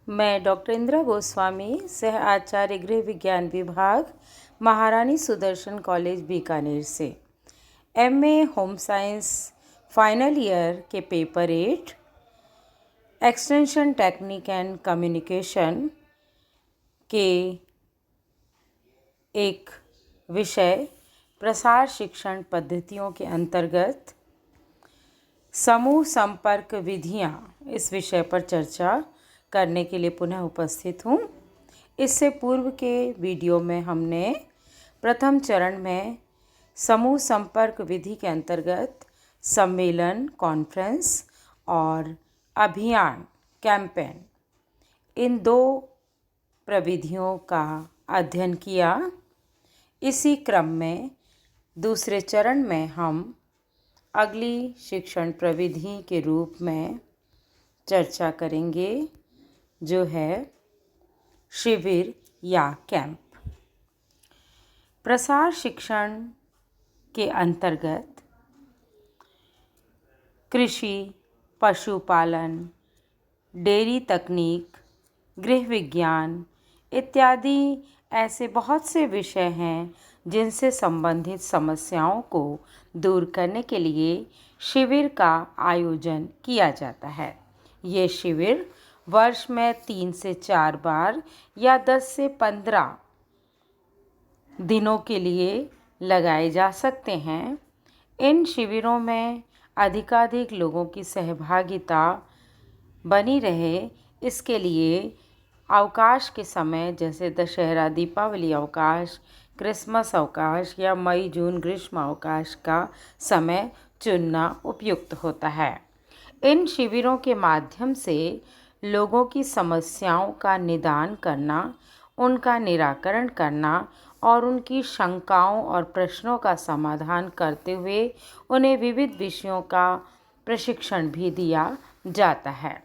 मैं डॉक्टर इंदिरा गोस्वामी, सह आचार्य गृह विज्ञान विभाग, महारानी सुदर्शन कॉलेज बीकानेर से MA home science final year के paper 8 extension technique and communication के एक विषय प्रसार शिक्षण पद्धतियों के अंतर्गत समूह संपर्क विधियां इस विषय पर चर्चा करने के लिए पुनः उपस्थित हूँ। इससे पूर्व के वीडियो में हमने प्रथम चरण में समूह संपर्क विधि के अंतर्गत सम्मेलन कॉन्फ्रेंस और अभियान कैंपेन इन दो प्रविधियों का अध्ययन किया। इसी क्रम में दूसरे चरण में हम अगली शिक्षण प्रविधि के रूप में चर्चा करेंगे, जो है शिविर या कैंप। प्रसार शिक्षण के अंतर्गत कृषि, पशुपालन, डेयरी तकनीक, गृह विज्ञान इत्यादि ऐसे बहुत से विषय हैं जिनसे संबंधित समस्याओं को दूर करने के लिए शिविर का आयोजन किया जाता है। ये शिविर वर्ष में 3 से 4 बार या 10 से 15 दिनों के लिए लगाए जा सकते हैं। इन शिविरों में अधिकाधिक लोगों की सहभागिता बनी रहे, इसके लिए अवकाश के समय जैसे दशहरा, दीपावली अवकाश, क्रिसमस अवकाश या मई जून ग्रीष्म अवकाश का समय चुनना उपयुक्त होता है। इन शिविरों के माध्यम से लोगों की समस्याओं का निदान करना, उनका निराकरण करना और उनकी शंकाओं और प्रश्नों का समाधान करते हुए उन्हें विविध विषयों का प्रशिक्षण भी दिया जाता है।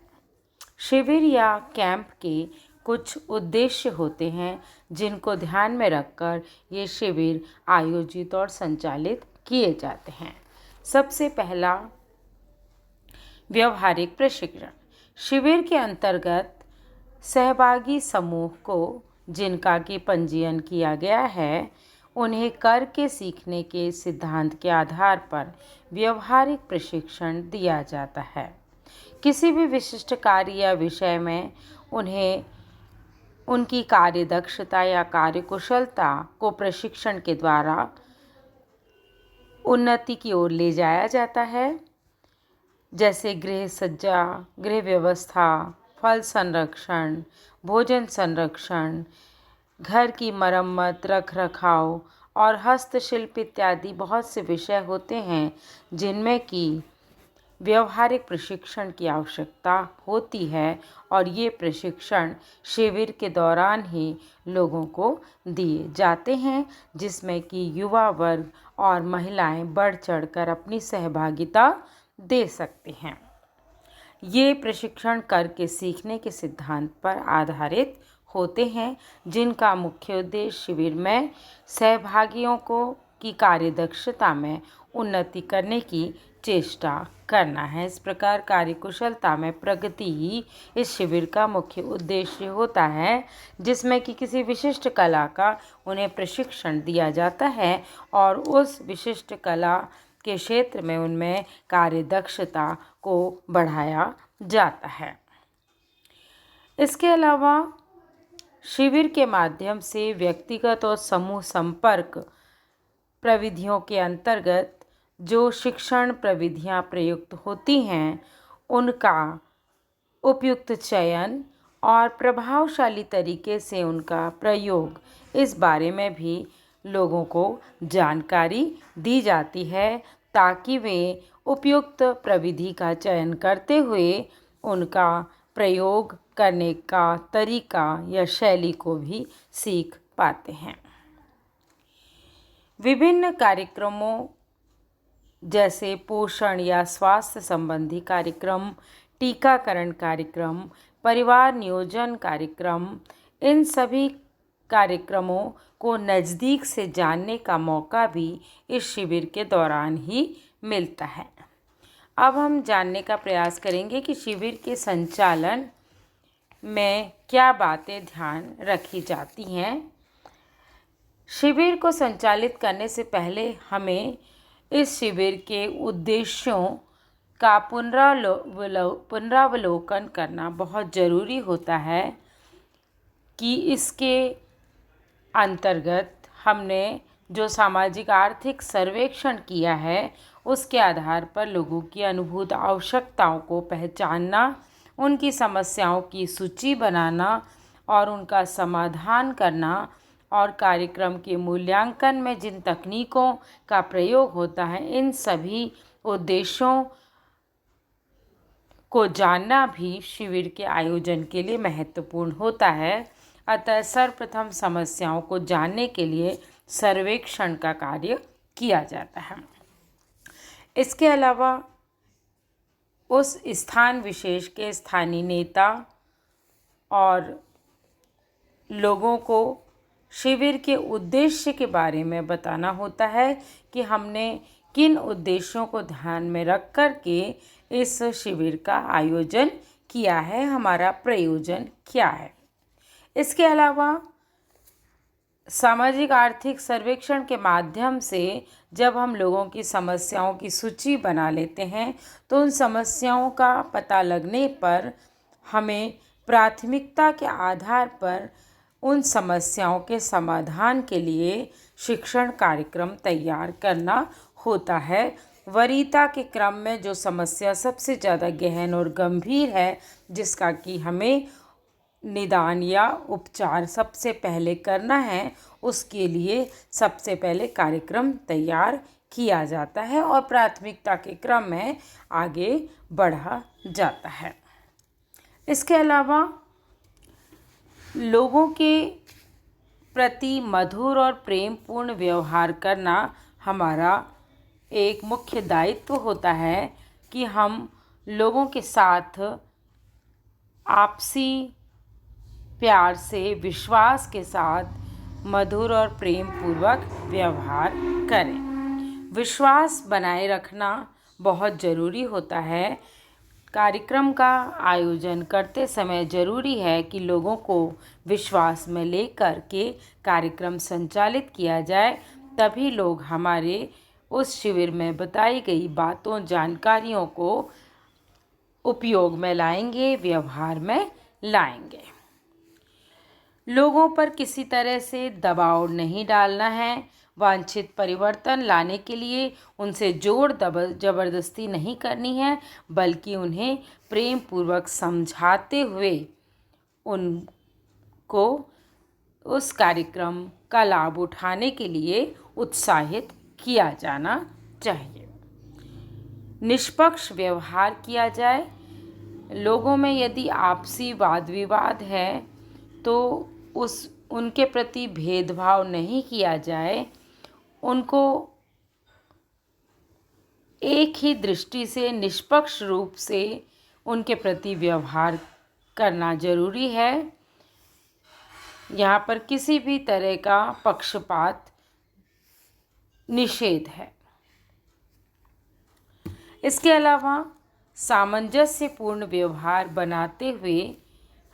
शिविर या कैंप के कुछ उद्देश्य होते हैं जिनको ध्यान में रखकर ये शिविर आयोजित और संचालित किए जाते हैं। सबसे पहला, व्यवहारिक प्रशिक्षण। शिविर के अंतर्गत सहभागी समूह को जिनका कि पंजीयन किया गया है, उन्हें करके सीखने के सिद्धांत के आधार पर व्यवहारिक प्रशिक्षण दिया जाता है। किसी भी विशिष्ट कार्य या विषय में उन्हें उनकी कार्यदक्षता या कार्यकुशलता को प्रशिक्षण के द्वारा उन्नति की ओर ले जाया जाता है, जैसे गृह सज्जा, गृह व्यवस्था, फल संरक्षण, भोजन संरक्षण, घर की मरम्मत, रख रखाव और हस्तशिल्प इत्यादि बहुत से विषय होते हैं जिनमें कि व्यवहारिक प्रशिक्षण की आवश्यकता होती है और ये प्रशिक्षण शिविर के दौरान ही लोगों को दिए जाते हैं, जिसमें कि युवा वर्ग और महिलाएं बढ़ चढ़कर अपनी सहभागिता दे सकते हैं। ये प्रशिक्षण करके सीखने के सिद्धांत पर आधारित होते हैं, जिनका मुख्य उद्देश्य शिविर में सहभागियों को की कार्यदक्षता में उन्नति करने की चेष्टा करना है। इस प्रकार कार्यकुशलता में प्रगति ही इस शिविर का मुख्य उद्देश्य होता है, जिसमें कि किसी विशिष्ट कला का उन्हें प्रशिक्षण दिया जाता है और उस विशिष्ट कला के क्षेत्र में उनमें कार्यदक्षता को बढ़ाया जाता है। इसके अलावा शिविर के माध्यम से व्यक्तिगत और समूह संपर्क प्रविधियों के अंतर्गत जो शिक्षण प्रविधियां प्रयुक्त होती हैं, उनका उपयुक्त चयन और प्रभावशाली तरीके से उनका प्रयोग, इस बारे में भी लोगों को जानकारी दी जाती है, ताकि वे उपयुक्त प्रविधि का चयन करते हुए उनका प्रयोग करने का तरीका या शैली को भी सीख पाते हैं। विभिन्न कार्यक्रमों जैसे पोषण या स्वास्थ्य संबंधी कार्यक्रम, टीकाकरण कार्यक्रम, परिवार नियोजन कार्यक्रम, इन सभी कार्यक्रमों को नज़दीक से जानने का मौका भी इस शिविर के दौरान ही मिलता है। अब हम जानने का प्रयास करेंगे कि शिविर के संचालन में क्या बातें ध्यान रखी जाती हैं। शिविर को संचालित करने से पहले हमें इस शिविर के उद्देश्यों का पुनरावलोकन करना बहुत ज़रूरी होता है कि इसके अंतर्गत हमने जो सामाजिक आर्थिक सर्वेक्षण किया है उसके आधार पर लोगों की अनुभूत आवश्यकताओं को पहचानना, उनकी समस्याओं की सूची बनाना और उनका समाधान करना और कार्यक्रम के मूल्यांकन में जिन तकनीकों का प्रयोग होता है, इन सभी उद्देश्यों को जानना भी शिविर के आयोजन के लिए महत्वपूर्ण होता है। अतः सर्वप्रथम समस्याओं को जानने के लिए सर्वेक्षण का कार्य किया जाता है। इसके अलावा उस स्थान विशेष के स्थानीय नेता और लोगों को शिविर के उद्देश्य के बारे में बताना होता है कि हमने किन उद्देश्यों को ध्यान में रख कर के इस शिविर का आयोजन किया है, हमारा प्रयोजन क्या है। इसके अलावा सामाजिक आर्थिक सर्वेक्षण के माध्यम से जब हम लोगों की समस्याओं की सूची बना लेते हैं तो उन समस्याओं का पता लगने पर हमें प्राथमिकता के आधार पर उन समस्याओं के समाधान के लिए शिक्षण कार्यक्रम तैयार करना होता है। वरीयता के क्रम में जो समस्या सबसे ज़्यादा गहन और गंभीर है, जिसका कि हमें निदान या उपचार सबसे पहले करना है, उसके लिए सबसे पहले कार्यक्रम तैयार किया जाता है और प्राथमिकता के क्रम में आगे बढ़ा जाता है। इसके अलावा लोगों के प्रति मधुर और प्रेमपूर्ण व्यवहार करना हमारा एक मुख्य दायित्व होता है कि हम लोगों के साथ आपसी प्यार से, विश्वास के साथ मधुर और प्रेम पूर्वक व्यवहार करें। विश्वास बनाए रखना बहुत ज़रूरी होता है। कार्यक्रम का आयोजन करते समय ज़रूरी है कि लोगों को विश्वास में लेकर के कार्यक्रम संचालित किया जाए, तभी लोग हमारे उस शिविर में बताई गई बातों, जानकारियों को उपयोग में लाएंगे, व्यवहार में लाएंगे। लोगों पर किसी तरह से दबाव नहीं डालना है। वांछित परिवर्तन लाने के लिए उनसे जोर जबरदस्ती नहीं करनी है, बल्कि उन्हें प्रेम पूर्वक समझाते हुए उनको उस कार्यक्रम का लाभ उठाने के लिए उत्साहित किया जाना चाहिए। निष्पक्ष व्यवहार किया जाए। लोगों में यदि आपसी वाद विवाद है तो उनके प्रति भेदभाव नहीं किया जाए, उनको एक ही दृष्टि से निष्पक्ष रूप से उनके प्रति व्यवहार करना जरूरी है। यहाँ पर किसी भी तरह का पक्षपात निषेध है। इसके अलावा सामंजस्यपूर्ण व्यवहार बनाते हुए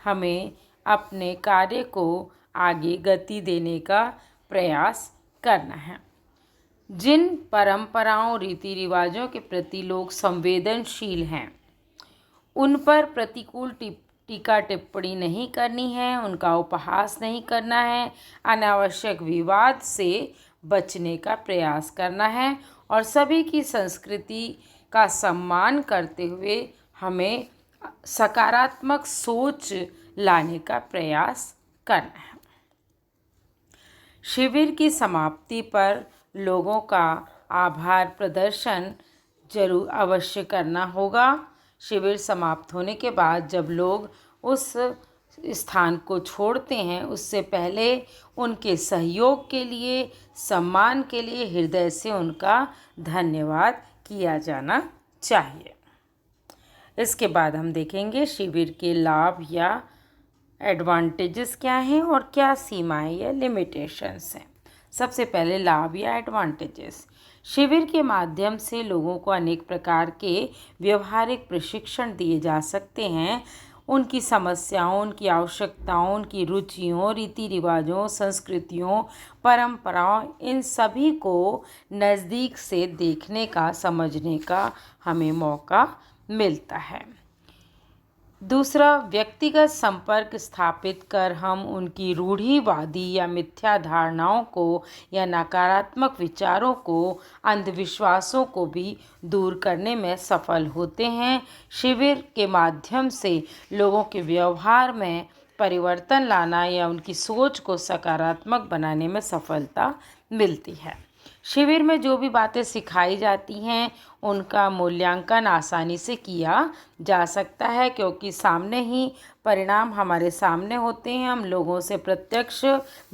हमें अपने कार्य को आगे गति देने का प्रयास करना है। जिन परंपराओं, रीति रिवाजों के प्रति लोग संवेदनशील हैं, उन पर प्रतिकूल टीका टिप्पणी नहीं करनी है, उनका उपहास नहीं करना है, अनावश्यक विवाद से बचने का प्रयास करना है और सभी की संस्कृति का सम्मान करते हुए हमें सकारात्मक सोच लाने का प्रयास करना है। शिविर की समाप्ति पर लोगों का आभार प्रदर्शन जरूर अवश्य करना होगा। शिविर समाप्त होने के बाद जब लोग उस स्थान को छोड़ते हैं, उससे पहले उनके सहयोग के लिए, सम्मान के लिए हृदय से उनका धन्यवाद किया जाना चाहिए। इसके बाद हम देखेंगे शिविर के लाभ या एडवांटेजेस क्या हैं और क्या सीमाएं या लिमिटेशंस हैं। सबसे पहले लाभ या एडवांटेजेस। शिविर के माध्यम से लोगों को अनेक प्रकार के व्यवहारिक प्रशिक्षण दिए जा सकते हैं। उनकी समस्याओं, उनकी आवश्यकताओं, उनकी रुचियों, रीति रिवाजों, संस्कृतियों, परंपराओं, इन सभी को नज़दीक से देखने का, समझने का हमें मौका मिलता है। दूसरा, व्यक्तिगत संपर्क स्थापित कर हम उनकी रूढ़िवादी या मिथ्या धारणाओं को या नकारात्मक विचारों को, अंधविश्वासों को भी दूर करने में सफल होते हैं। शिविर के माध्यम से लोगों के व्यवहार में परिवर्तन लाना या उनकी सोच को सकारात्मक बनाने में सफलता मिलती है। शिविर में जो भी बातें सिखाई जाती हैं उनका मूल्यांकन आसानी से किया जा सकता है, क्योंकि सामने ही परिणाम हमारे सामने होते हैं। हम लोगों से प्रत्यक्ष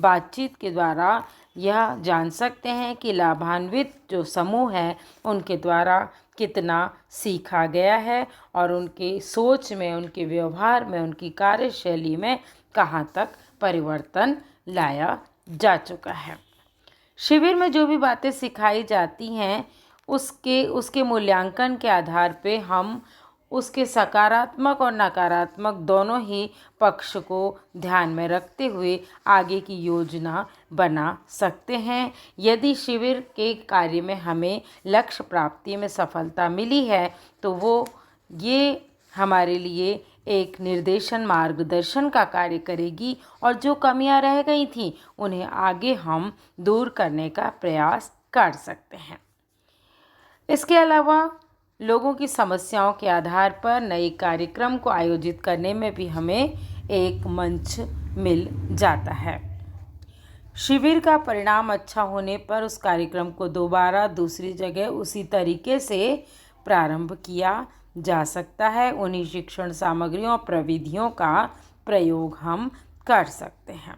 बातचीत के द्वारा यह जान सकते हैं कि लाभान्वित जो समूह है उनके द्वारा कितना सीखा गया है और उनके सोच में, उनके व्यवहार में, उनकी कार्यशैली में कहाँ तक परिवर्तन लाया जा चुका है। शिविर में जो भी बातें सिखाई जाती हैं उसके मूल्यांकन के आधार पे हम उसके सकारात्मक और नकारात्मक दोनों ही पक्ष को ध्यान में रखते हुए आगे की योजना बना सकते हैं। यदि शिविर के कार्य में हमें लक्ष्य प्राप्ति में सफलता मिली है तो ये हमारे लिए एक निर्देशन, मार्गदर्शन का कार्य करेगी और जो कमियां रह गई थीं उन्हें आगे हम दूर करने का प्रयास कर सकते हैं। इसके अलावा लोगों की समस्याओं के आधार पर नए कार्यक्रम को आयोजित करने में भी हमें एक मंच मिल जाता है। शिविर का परिणाम अच्छा होने पर उस कार्यक्रम को दोबारा दूसरी जगह उसी तरीके से प्रारंभ किया जा सकता है। उन्हीं शिक्षण सामग्रियों और प्रविधियों का प्रयोग हम कर सकते हैं।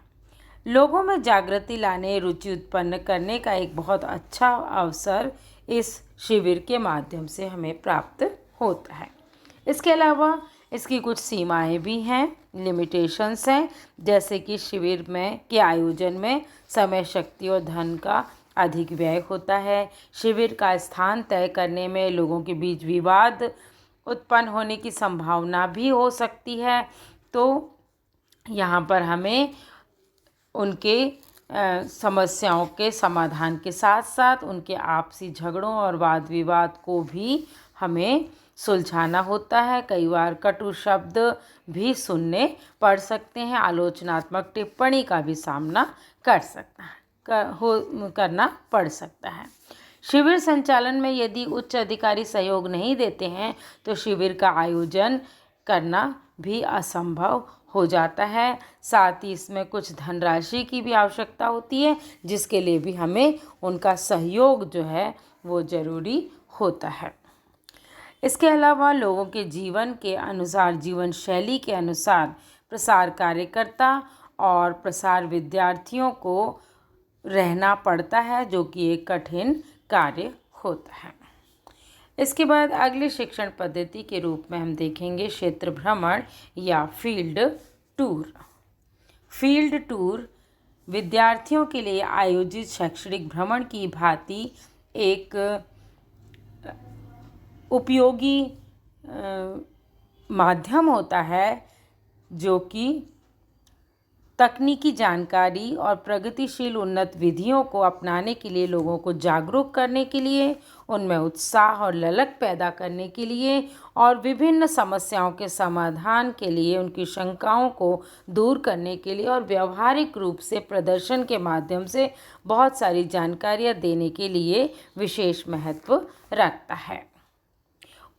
लोगों में जागृति लाने, रुचि उत्पन्न करने का एक बहुत अच्छा अवसर इस शिविर के माध्यम से हमें प्राप्त होता है। इसके अलावा इसकी कुछ सीमाएं भी हैं, लिमिटेशंस हैं, जैसे कि शिविर के आयोजन में समय, शक्ति और धन का अधिक व्यय होता है। शिविर का स्थान तय करने में लोगों के बीच विवाद उत्पन्न होने की संभावना भी हो सकती है। तो यहाँ पर हमें उनके समस्याओं के समाधान के साथ साथ उनके आपसी झगड़ों और वाद विवाद को भी हमें सुलझाना होता है। कई बार कटु शब्द भी सुनने पड़ सकते हैं, आलोचनात्मक टिप्पणी का भी सामना करना पड़ सकता है। शिविर संचालन में यदि उच्च अधिकारी सहयोग नहीं देते हैं तो शिविर का आयोजन करना भी असंभव हो जाता है। साथ ही इसमें कुछ धनराशि की भी आवश्यकता होती है, जिसके लिए भी हमें उनका सहयोग जो है वो ज़रूरी होता है। इसके अलावा लोगों के जीवन के अनुसार, जीवन शैली के अनुसार प्रसार कार्यकर्ता और प्रसार विद्यार्थियों को रहना पड़ता है, जो कि एक कठिन कार्य होता है। इसके बाद अगली शिक्षण पद्धति के रूप में हम देखेंगे क्षेत्र भ्रमण या फील्ड टूर। फील्ड टूर विद्यार्थियों के लिए आयोजित शैक्षणिक भ्रमण की भांति एक उपयोगी माध्यम होता है, जो कि तकनीकी जानकारी और प्रगतिशील उन्नत विधियों को अपनाने के लिए, लोगों को जागरूक करने के लिए, उनमें उत्साह और ललक पैदा करने के लिए और विभिन्न समस्याओं के समाधान के लिए, उनकी शंकाओं को दूर करने के लिए और व्यावहारिक रूप से प्रदर्शन के माध्यम से बहुत सारी जानकारियाँ देने के लिए विशेष महत्व रखता है।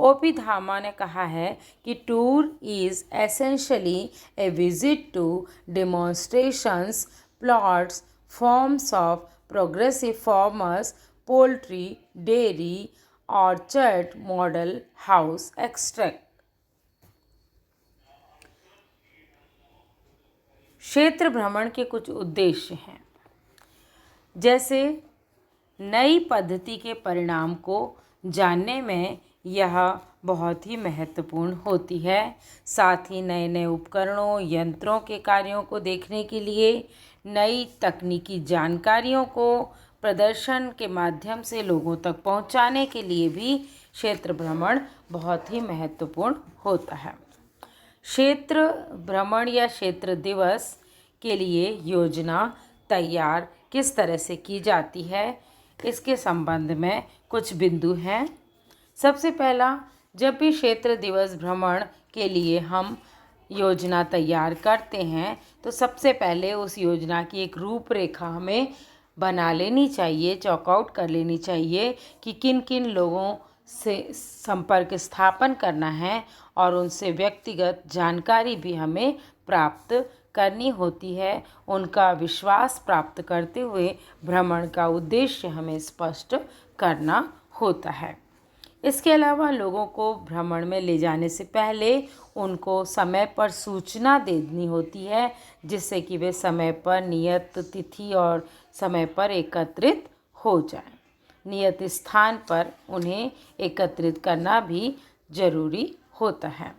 O.P. धामा ने कहा है कि tour is essentially a visit to demonstrations, plots, farms of progressive farmers, poultry, dairy, orchard, model house extract. क्षेत्र भ्रमण के कुछ उद्देश्य हैं, जैसे नई पद्धति के परिणाम को जानने में यह बहुत ही महत्वपूर्ण होती है। साथ ही नए नए उपकरणों, यंत्रों के कार्यों को देखने के लिए, नई तकनीकी जानकारियों को प्रदर्शन के माध्यम से लोगों तक पहुंचाने के लिए भी क्षेत्र भ्रमण बहुत ही महत्वपूर्ण होता है। क्षेत्र भ्रमण या क्षेत्र दिवस के लिए योजना तैयार किस तरह से की जाती है, इसके संबंध में कुछ बिंदु हैं। सबसे पहला, जब भी क्षेत्र दिवस भ्रमण के लिए हम योजना तैयार करते हैं तो सबसे पहले उस योजना की एक रूपरेखा हमें बना लेनी चाहिए, चॉकआउट कर लेनी चाहिए कि किन किन लोगों से संपर्क स्थापन करना है और उनसे व्यक्तिगत जानकारी भी हमें प्राप्त करनी होती है। उनका विश्वास प्राप्त करते हुए भ्रमण का उद्देश्य हमें स्पष्ट करना होता है। इसके अलावा लोगों को भ्रमण में ले जाने से पहले उनको समय पर सूचना देनी होती है, जिससे कि वे समय पर नियत तिथि और समय पर एकत्रित हो जाएं। नियत स्थान पर उन्हें एकत्रित करना भी ज़रूरी होता है।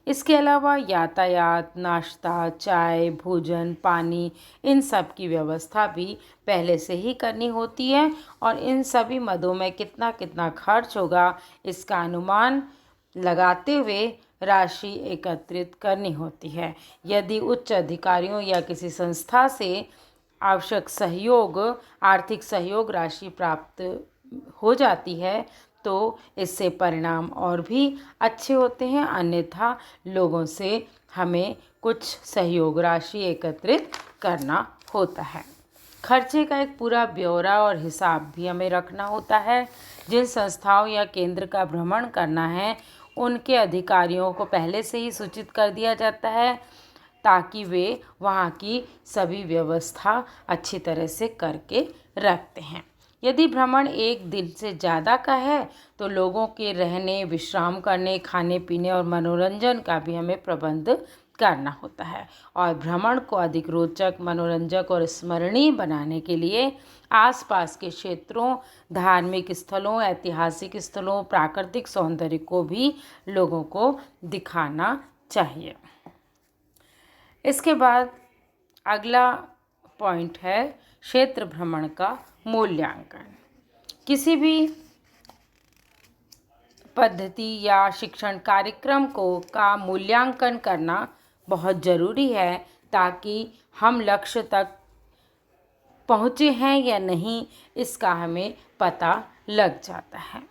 इसके अलावा यातायात, नाश्ता, चाय, भोजन, पानी, इन सब की व्यवस्था भी पहले से ही करनी होती है और इन सभी मदों में कितना कितना खर्च होगा इसका अनुमान लगाते हुए राशि एकत्रित करनी होती है। यदि उच्च अधिकारियों या किसी संस्था से आवश्यक सहयोग, आर्थिक सहयोग राशि प्राप्त हो जाती है तो इससे परिणाम और भी अच्छे होते हैं, अन्यथा लोगों से हमें कुछ सहयोग राशि एकत्रित करना होता है। खर्चे का एक पूरा ब्यौरा और हिसाब भी हमें रखना होता है। जिन संस्थाओं या केंद्र का भ्रमण करना है उनके अधिकारियों को पहले से ही सूचित कर दिया जाता है ताकि वे वहाँ की सभी व्यवस्था अच्छी तरह से करके रखते हैं। यदि भ्रमण एक दिन से ज़्यादा का है तो लोगों के रहने, विश्राम करने, खाने पीने और मनोरंजन का भी हमें प्रबंध करना होता है। और भ्रमण को अधिक रोचक, मनोरंजक और स्मरणीय बनाने के लिए आसपास के क्षेत्रों, धार्मिक स्थलों, ऐतिहासिक स्थलों, प्राकृतिक सौंदर्य को भी लोगों को दिखाना चाहिए। इसके बाद अगला पॉइंट है क्षेत्र भ्रमण का मूल्यांकन। किसी भी पद्धति या शिक्षण कार्यक्रम का मूल्यांकन करना बहुत ज़रूरी है ताकि हम लक्ष्य तक पहुँचे हैं या नहीं इसका हमें पता लग जाता है।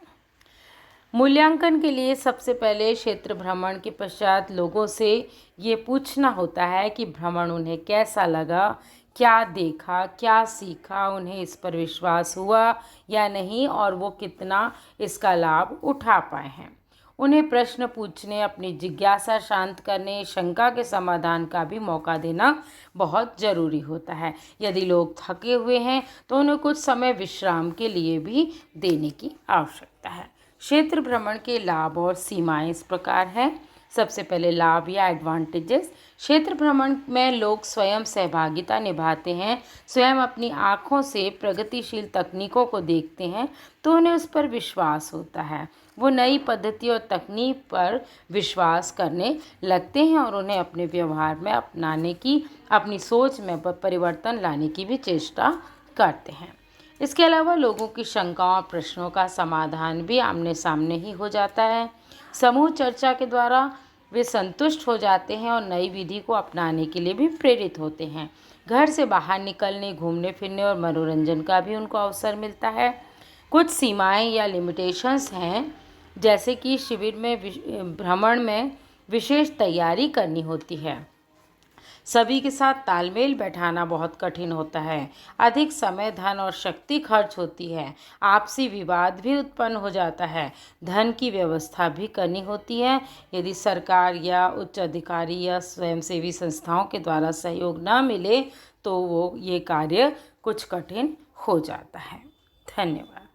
मूल्यांकन के लिए सबसे पहले क्षेत्र भ्रमण के पश्चात लोगों से ये पूछना होता है कि भ्रमण उन्हें कैसा लगा, क्या देखा, क्या सीखा, उन्हें इस पर विश्वास हुआ या नहीं और वो कितना इसका लाभ उठा पाए हैं। उन्हें प्रश्न पूछने, अपनी जिज्ञासा शांत करने, शंका के समाधान का भी मौका देना बहुत ज़रूरी होता है। यदि लोग थके हुए हैं तो उन्हें कुछ समय विश्राम के लिए भी देने की आवश्यकता है। क्षेत्र भ्रमण के लाभ और सीमाएं इस प्रकार हैं। सबसे पहले लाभ या एडवांटेजेस। क्षेत्र भ्रमण में लोग स्वयं सहभागिता निभाते हैं, स्वयं अपनी आँखों से प्रगतिशील तकनीकों को देखते हैं तो उन्हें उस पर विश्वास होता है। वो नई पद्धति और तकनीक पर विश्वास करने लगते हैं और उन्हें अपने व्यवहार में अपनाने की, अपनी सोच में परिवर्तन लाने की भी चेष्टा करते हैं। इसके अलावा लोगों की शंकाओं और प्रश्नों का समाधान भी आमने सामने ही हो जाता है। समूह चर्चा के द्वारा वे संतुष्ट हो जाते हैं और नई विधि को अपनाने के लिए भी प्रेरित होते हैं। घर से बाहर निकलने, घूमने फिरने और मनोरंजन का भी उनको अवसर मिलता है। कुछ सीमाएं या लिमिटेशंस हैं, जैसे कि शिविर में भ्रमण में विशेष तैयारी करनी होती है, सभी के साथ तालमेल बैठाना बहुत कठिन होता है, अधिक समय, धन और शक्ति खर्च होती है, आपसी विवाद भी उत्पन्न हो जाता है, धन की व्यवस्था भी करनी होती है। यदि सरकार या उच्च अधिकारी या स्वयंसेवी संस्थाओं के द्वारा सहयोग न मिले तो ये कार्य कुछ कठिन हो जाता है। धन्यवाद।